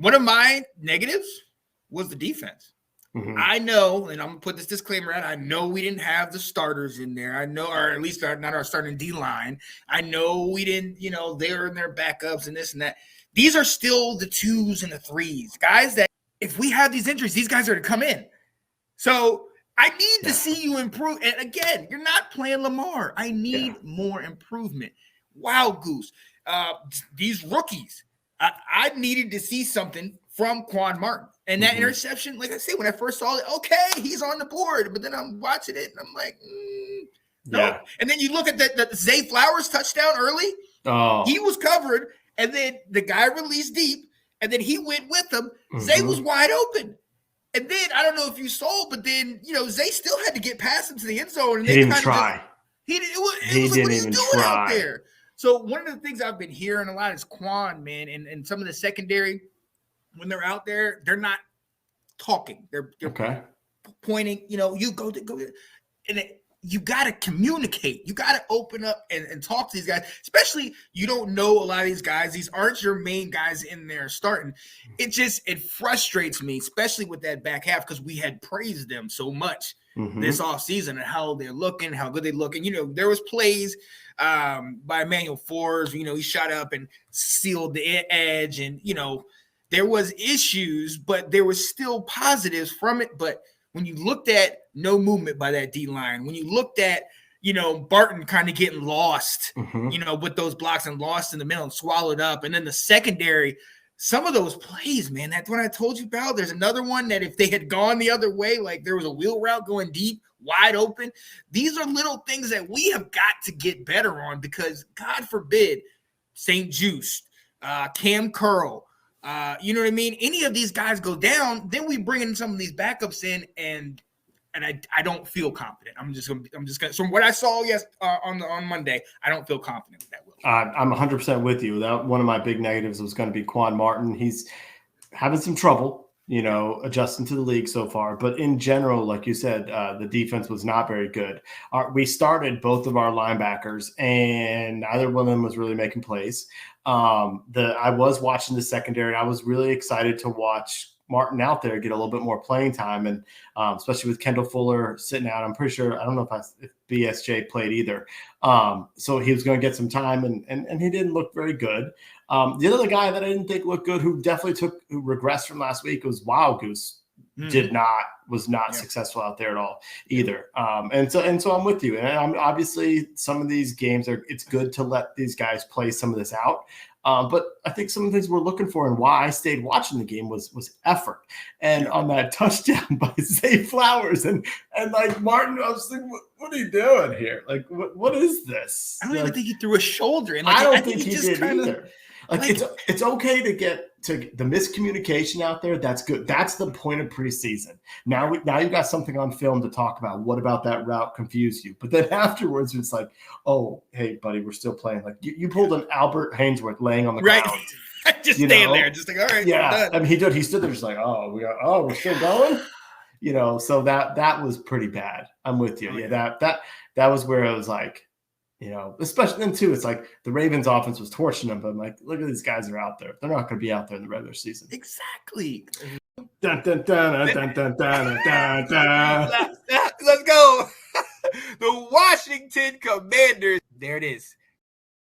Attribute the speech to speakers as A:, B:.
A: One of my negatives was the defense. Mm-hmm. I know, and I'm going to put this disclaimer out, I know we didn't have the starters in there. I know, or at least not our starting D-line. I know we didn't, they were in their backups and this and that. These are still the 2s and the 3s. Guys that if we have these injuries, these guys are to come in. So I need to see you improve. And again, you're not playing Lamar. I need more improvement. Wow, Goose. These rookies, I needed to see something from Quan Martin. And that interception, like I said, when I first saw it, okay, he's on the board. But then I'm watching it, and I'm like, no. Yeah. And then you look at the Zay Flowers touchdown early. Oh. He was covered, and then the guy released deep, and then he went with him. Zay was wide open. And then, I don't know if you saw, but then, Zay still had to get past him to the end zone. And
B: he didn't try.
A: He didn't even try out there. So one of the things I've been hearing a lot is Quan, man, and some of the secondary, when they're out there, they're not talking. They're pointing, you go. And you got to communicate. You got to open up and talk to these guys, especially you don't know a lot of these guys. These aren't your main guys in there starting. It frustrates me, especially with that back half, because we had praised them so much this offseason and how they're looking, how good they look. And, there was plays by Emmanuel Forbes, he shot up and sealed the edge. And, there was issues, but there was still positives from it. But when you looked at no movement by that D-line, when you looked at, Barton kind of getting lost, with those blocks and lost in the middle and swallowed up. And then the secondary, some of those plays, man, that's what I told you about. There's another one that if they had gone the other way, like there was a wheel route going deep, wide open. These are little things that we have got to get better on because, God forbid, St. Juice, Cam Curl, you know what I mean? Any of these guys go down, then we bring in some of these backups in, and I don't feel confident. I'm just gonna. From what I saw on Monday, I don't feel confident with that.
B: I'm 100% with you. That one of my big negatives was going to be Quan Martin. He's having some trouble, adjusting to the league so far. But in general, like you said, the defense was not very good. We started both of our linebackers, and neither one of them was really making plays. I was watching the secondary. I was really excited to watch Martin out there get a little bit more playing time, and especially with Kendall Fuller sitting out. I'm pretty sure, I don't know if BSJ played either. So he was going to get some time, and he didn't look very good. The other guy that I didn't think looked good, who regressed from last week, was Wild Goose. Was not successful out there at all either. And so I'm with you. And obviously some of these games it's good to let these guys play some of this out. But I think some of the things we're looking for and why I stayed watching the game was effort. And on that touchdown by Zay Flowers and like Martin, I was like, what are you doing here? Like, what is this?
A: I don't even think he threw a shoulder. And
B: I don't think he did either. It's okay to get to the miscommunication out there. That's good. That's the point of preseason. Now you've got something on film to talk about. What about that route confused you? But then afterwards, it's like, oh, hey, buddy, we're still playing. Like you pulled an Albert Hainsworth laying on the ground.
A: Just stand there, just like, all right.
B: Yeah, I mean, he did. He stood there just like, we're still going. So that was pretty bad. I'm with you. Yeah, that was where I was like. Especially then too, it's like the Ravens offense was torching them, but I'm like, look at these guys are out there. They're not going to be out there in the regular season.
A: Exactly.
B: Dun, dun, dun, dun, dun, dun, dun, dun.
A: Let's go. The Washington Commanders. There it is.